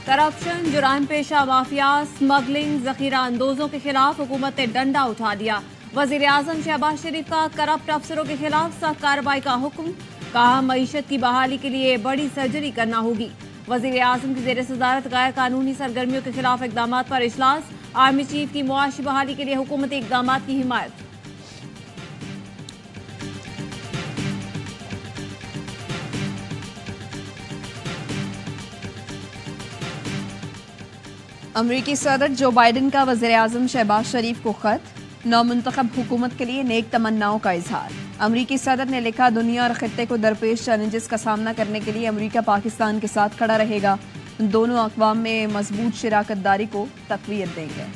Corruption, जुराम पेशा mafia, smuggling, जखीरा अंदोजों के खिलाफ हुकूमत ने डंडा उठा दिया। वजीर आजम शहबाज शरीफ का करप्ट अफसरों के खिलाफ सख्त कार्रवाई का हुक्म। कहा मईशत की बहाली के लिए बड़ी सर्जरी करना होगी। वजीर आजम की जेर सदारत गैर कानूनी सरगर्मियों के खिलाफ इकदाम पर इजलास। आर्मी चीफ की मुआशी बहाली के लिए हुकूमती इकदाम की हिमायत। अमरीकी सदर जो बाइडन का वज़ीर आज़म शहबाज शरीफ को खत। नौमुंतखब हुकूमत के लिए नेक तमन्नाओं का इजहार। अमरीकी सदर ने लिखा, दुनिया और खित्ते को दरपेश चैलेंजेस का सामना करने के लिए अमरीका पाकिस्तान के साथ खड़ा रहेगा। दोनों अक़वाम में मजबूत शराकतदारी को तक़वियत देंगे।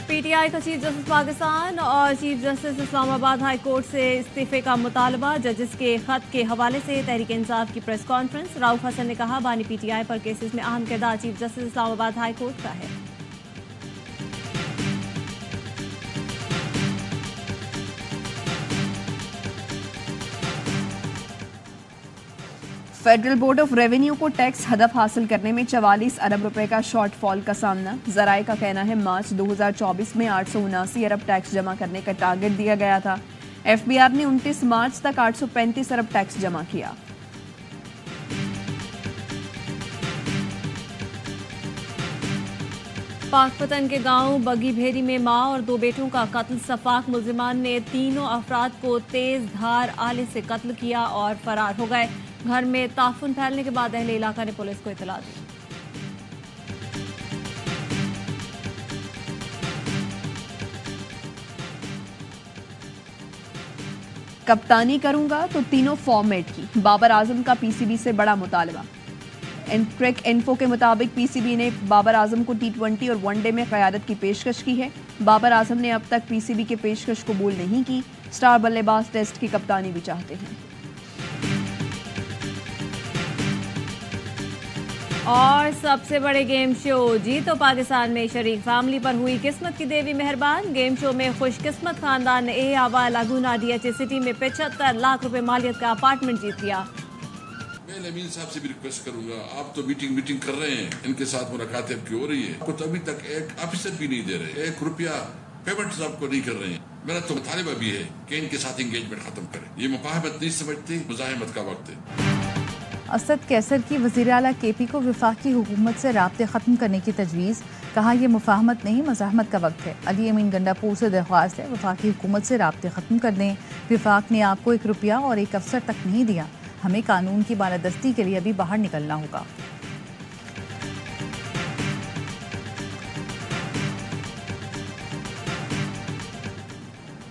पीटीआई का चीफ जस्टिस पाकिस्तान और chief justice Islamabad high court से इस्तीफे का मुतालबा। जजेस के खत के हवाले से तहरीक इंसाफ की प्रेस कॉन्फ्रेंस। राउफ हसन ने कहा, बानी पीटीआई पर केसेस में अहम किरदार chief justice Islamabad high court का है। फेडरल बोर्ड ऑफ रेवेन्यू को टैक्स हदफ हासिल करने में 44 अरब रुपए का शॉर्टफॉल का सामना। जराए का कहना है, मार्च 2024 में 879 अरब टैक्स जमा करने का टारगेट दिया गया था। एफबीआर ने 29 मार्च तक 835 अरब टैक्स जमा किया। पाकपतन के गांव बगी भेरी में मां और 2 बेटों का कत्ल। सफाक मुल्जिमान ने तीनों अफराद को तेज धार आले से कत्ल किया और फरार हो गए। घर में ताफुन फैलने के बाद अहले इलाका ने पुलिस को इतला दी। कप्तानी करूंगा तो तीनों फॉर्मेट की। बाबर आजम का पीसीबी से बड़ा मुतालबा। ट्रेक इन्फो के मुताबिक पीसीबी ने बाबर आजम को T20 और वनडे में क़यादत की पेशकश की है। बाबर आजम ने अब तक पीसीबी के पेशकश कबूल नहीं की। स्टार बल्लेबाज टेस्ट की कप्तानी भी चाहते हैं। और सबसे बड़े गेम शो जीतो पाकिस्तान में शरीक फैमिली पर हुई किस्मत की देवी मेहरबान। गेम शो में खुशकिस्मत खानदान ने ए आवा लागूना डीएचए सिटी में 75 लाख रुपए मालियत का अपार्टमेंट जीत लिया। मैं अमीन साहब से भी रिक्वेस्ट करूंगा, आप तो मीटिंग कर रहे हैं, इनके साथ मुलाकातें आपकी हो रही है, आपको तो अभी तक एक ऑफिसर भी नहीं दे रहे, 1 रुपया पेमेंट आपको नहीं कर रहे हैं। मेरा तो मुतालिबा भी है कि इनके साथ एंगेजमेंट खत्म करें। ये मुफाहमत नहीं समझते, मुजाहिमत का वक्त है। असद कैसर की वज़ीर आला केपी को वफाकी हुकूमत से राब्ते ख़त्म करने की तजवीज़। कहा, यह मुफाहमत नहीं मज़ाहमत का वक्त है। अली अमीन गंडापुर से दरख्वास्त है, वफाकी हुकूमत से राब्ते ख़त्म कर दें। वफाक ने आपको 1 रुपया और 1 अफसर तक नहीं दिया। हमें कानून की बालादस्ती के लिए अभी बाहर निकलना होगा।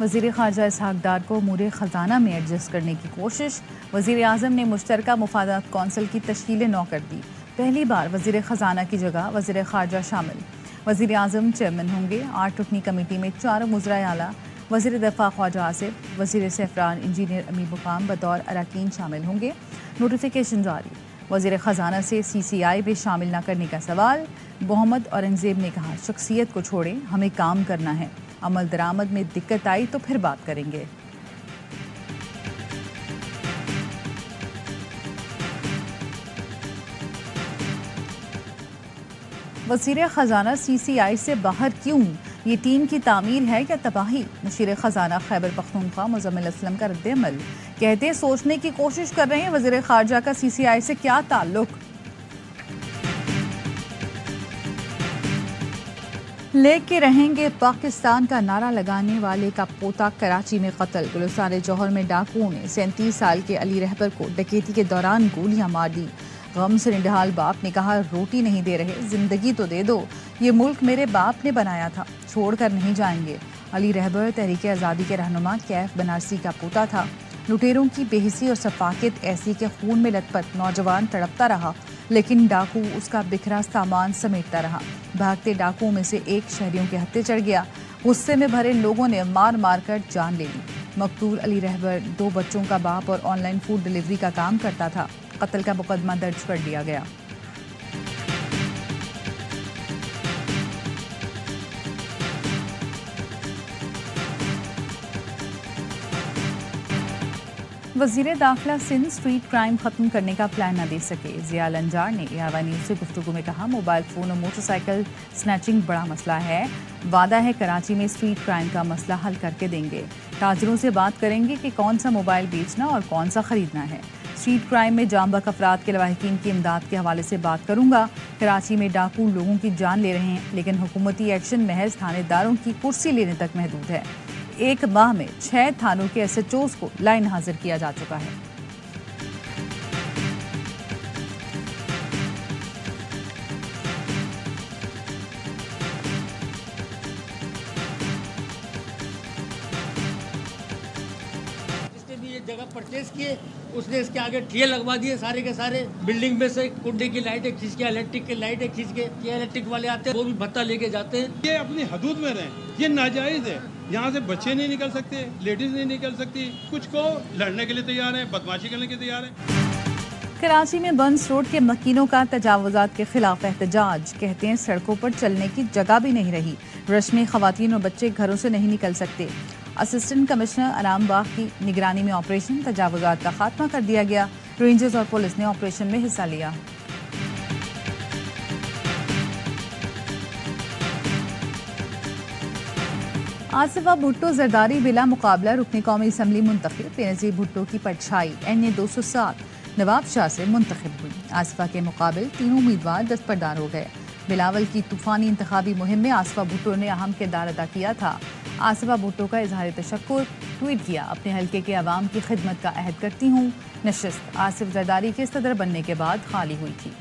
वज़ीर ख़ारजा इसहाक़ डार को अमूर ख़ज़ाना में एडजस्ट करने की कोशिश। वज़ीर आज़म ने मुश्तरका मुफादात कौंसिल की तश्कील नौ कर दी। पहली बार वज़ीर ख़ज़ाना की जगह वज़ीर ख़ारजा शामिल। वज़ीर आज़म चेयरमैन होंगे। 8 रुकनी कमेटी में 4 वज़राए आला, वज़ीर दफ़ा ख्वाजा आसिफ, वज़ीर सफ़रान इंजीनियर अमीर मुकाम बतौर अरकान शामिल होंगे। नोटिफिकेशन जारी। वज़ीर ख़ज़ाना से CCI में शामिल न करने का सवाल। मोहम्मद औरंगज़ेब ने कहा, शख्सियत को छोड़ें, हमें काम करना है। अमल दरामद में दिक्कत आई तो फिर बात करेंगे। वज़ीर ख़ज़ाना CCI से बाहर क्यों? ये टीम की तामीर है या तबाही? मुशीर ख़ज़ाना खैबर पख्तूनख्वा मुज़म्मिल असलम का रद्द-ए-अमल। कहते हैं सोचने की कोशिश कर रहे हैं वज़ीर ख़ारजा का CCI से क्या ताल्लुक। लेके रहेंगे पाकिस्तान का नारा लगाने वाले का पोता कराची में कत्ल। गुलिस्तान जौहर में डाकुओं ने 37 साल के अली रहबर को डकैती के दौरान गोलियां मार दी। गम से निढाल बाप ने कहा, रोटी नहीं दे रहे, जिंदगी तो दे दो। ये मुल्क मेरे बाप ने बनाया था, छोड़कर नहीं जाएंगे। अली रहबर तहरीक आज़ादी के रहनुमा कैफ बनारसी का पोता था। लुटेरों की बेहिसी और सफाकत ऐसी के खून में लथपथ नौजवान तड़पता रहा, लेकिन डाकू उसका बिखरा सामान समेटता रहा। भागते डाकुओं में से एक शहरियों के हत्थे चढ़ गया। गुस्से में भरे लोगों ने मार मार कर जान ले ली। मकतूल अली रहबर 2 बच्चों का बाप और ऑनलाइन फूड डिलीवरी का काम करता था। कत्ल का मुकदमा दर्ज कर लिया गया। वज़ीर दाखिला सिंध स्ट्रीट क्राइम ख़त्म करने का प्लान न दे सके। ज़ियाल अंजार ने ARY न्यूज़ से गुफ्तगू में कहा, मोबाइल फ़ोन और मोटरसाइकिल स्नैचिंग बड़ा मसला है। वादा है कराची में स्ट्रीट क्राइम का मसला हल करके देंगे। ताजरों से बात करेंगे कि कौन सा मोबाइल बेचना और कौन सा ख़रीदना है। स्ट्रीट क्राइम में जामबख्श अफराद के लवाहिकीन की इमदाद के हवाले से बात करूँगा। कराची में डाकू लोगों की जान ले रहे हैं, लेकिन हुकूमती एक्शन महज थानेदारों की कुर्सी लेने तक महदूद है। एक माह में 6 थानों के SHOs को लाइन हाजिर किया जा चुका है। जिसने भी ये जगह परचेज किए उसने इसके आगे ठिये लगवा दिए सारे के सारे। बिल्डिंग में से कुंडे की लाइटें खींच के, इलेक्ट्रिक की लाइटें खींच के, ये इलेक्ट्रिक वाले आते हैं वो भी भत्ता लेके जाते हैं। ये अपनी हदूद में रहें, ये नाजायज़ है। यहाँ से बच्चे नहीं निकल सकते, लेडीज नहीं निकल सकती, कुछ को लड़ने के लिए तैयार है, बदमाशी करने के लिए तैयार है। कराची में बंस रोड के मकीनों का तजावुजात के खिलाफ एहतजाज। कहते हैं सड़कों पर चलने की जगह भी नहीं रही। रश में खवातीन और बच्चे घरों से नहीं निकल सकते। असिस्टेंट कमिश्नर अनाम बाग की निगरानी में ऑपरेशन तजावुजात का खात्मा कर दिया गया। रेंजर्स और पुलिस ने ऑपरेशन में हिस्सा लिया। आसिफा भुट्टो जरदारी बिला मुकाबला रुकनी कौमी असम्बली मुंतखब। बेनज़ीर भुट्टो की परछाई NA 207 नवाब शाह से मुंतखब हुई। आसिफा के मुकाबले तीनों उम्मीदवार दस्तबरदार हो गए। बिलावल की तूफानी इंतखाबी मुहिम में आसिफा भुट्टो ने अहम किरदार अदा किया था। आसिफा भुट्टो का इजहार तशक्कुर ट्वीट किया, अपने हल्के के अवाम की खिदमत का अहद करती हूँ। नशिस्त आसिफ जरदारी के सदर बनने के बाद खाली हुई थी।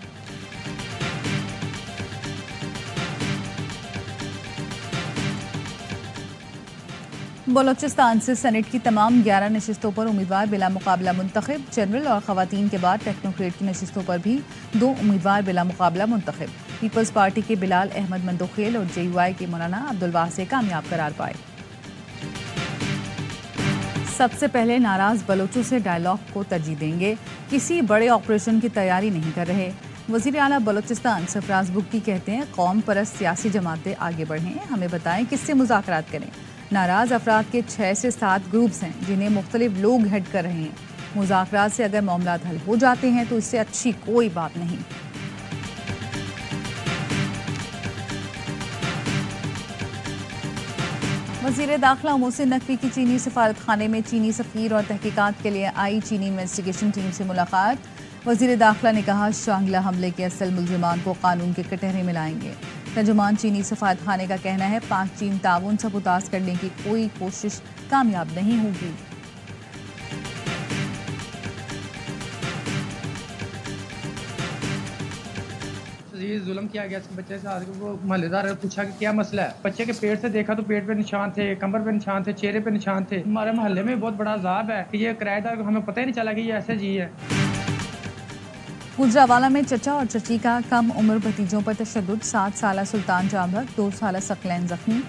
बलोचिस्तान से सेनेट की तमाम 11 नशिस्तों पर उम्मीदवार बिला मुकाबला मुंतखब। जनरल और खवातीन के बाद टेक्नोक्रेट की नशिस्तों पर भी 2 उम्मीदवार बिला मुकाबला मुंतखब। पीपल्स पार्टी के बिलाल अहमद मंदोखेल और JUI के मौलाना अब्दुल वासे कामयाब करार पाए। सबसे पहले नाराज बलोचों से डायलॉग को तरजीह देंगे, किसी बड़े ऑपरेशन की तैयारी नहीं कर रहे। वज़ीर आला बलोचिस्तान सरफराज बुग्टी कहते हैं कौम परस्त सियासी जमातें आगे बढ़ें, हमें बताएं किससे मुज़ाकरात करें। नाराज अफराद के 6 से 7 ग्रुप्स हैं जिन्हें मुख्तलिफ लोग हेड कर रहे हैं। मुज़ाकरात से अगर मामलात हल हो जाते हैं तो इससे अच्छी कोई बात नहीं। वज़ीर दाखिला मोहसिन नकवी की चीनी सफारत खाने में चीनी सफ़ीर और तहकीकात के लिए आई चीनी इन्वेस्टिगेशन टीम से मुलाकात। वज़ीर दाखिला ने कहा शांगला हमले के असल मुल्ज़िमान को कानून के कटहरे में लाएंगे। तर्जुमान चीनी सफारत खाने का कहना है पाक चीन ताउन सबूताज करने की कोई कोशिश कामयाब नहीं होगी। ये जुल्म किया गया बच्चे से। आज वो महल्लेदार ने पूछा कि क्या मसला है। बच्चे के पेट से देखा तो पेट पे निशान थे, कमर पे निशान थे, चेहरे पे निशान थे। हमारे मोहल्ले में बहुत बड़ा अजाब है कि ये किराएदार को हमें पता ही नहीं चला कि ये ऐसे जी है। गुजरावाला में चचा और चची का कम उम्र भतीजों पर तशद्दुद। 7 साला सुल्तान जामबख्श, 2 साला सकलैन जख्मी।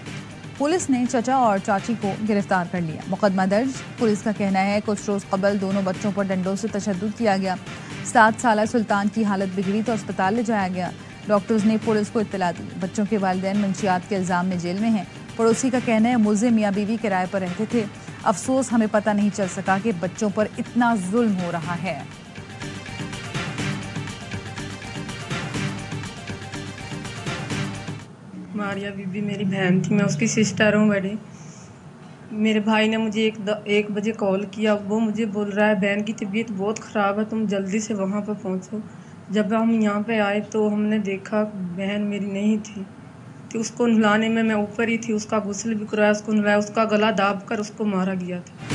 पुलिस ने चचा और चाची को गिरफ्तार कर लिया। मुकदमा दर्ज। पुलिस का कहना है कुछ रोज कबल दोनों बच्चों पर डंडों से तशद्दुद किया गया। 7 साला सुल्तान की हालत बिगड़ी तो अस्पताल ले जाया गया। डॉक्टर्स ने पुलिस को इत्तला दी। बच्चों के वालिदैन मंशियात के इल्जाम में जेल में हैं। पड़ोसी का कहना है मुल्ज़िम मियाँ बीवी किराए पर रहते थे। अफसोस हमें पता नहीं चल सका कि बच्चों पर इतना जुल्म हो रहा है। मारिया बीबी मेरी बहन थी, मैं उसकी सिस्टर हूँ बड़ी। मेरे भाई ने मुझे 1 बजे कॉल किया। वो मुझे बोल रहा है बहन की तबीयत बहुत ख़राब है, तुम जल्दी से वहाँ पर पहुँचो। जब हम यहाँ पे आए तो हमने देखा बहन मेरी नहीं थी। तो उसको नहलाने में मैं ऊपर ही थी, उसका गुस्ल भी कराया, उसको नहलाया, उसका गला दाब कर उसको मारा गया था।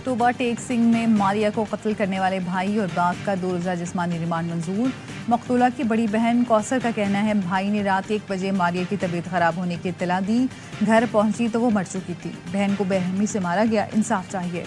तोबा टेक सिंह में मारिया को कत्ल करने वाले भाई और बाप का 2 रोज़ा जिस्मानी रिमांड मंजूर। मकतूला की बड़ी बहन कौसर का कहना है भाई ने रात 1 बजे मारिया की तबीयत ख़राब होने की इत्तला दी। घर पहुंची तो वो मर चुकी थी। बहन को बेरहमी से मारा गया, इंसाफ चाहिए।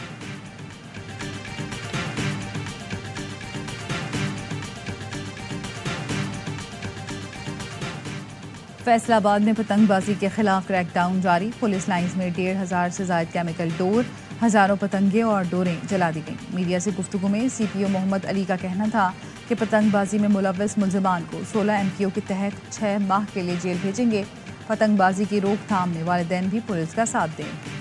फैसलाबाद में पतंगबाजी के खिलाफ क्रैकडाउन जारी। पुलिस लाइंस में 1,500 से ज़ायद केमिकल डोर, हज़ारों पतंगे और डोरें जला दी गईं। मीडिया से गुफ्तगू में CPO मोहम्मद अली का कहना था कि पतंगबाजी में मुलव्वस मुल्ज़िमान को 16 MPO के तहत 6 माह के लिए जेल भेजेंगे। पतंगबाजी की रोकथाम में वालिदैन भी पुलिस का साथ दें।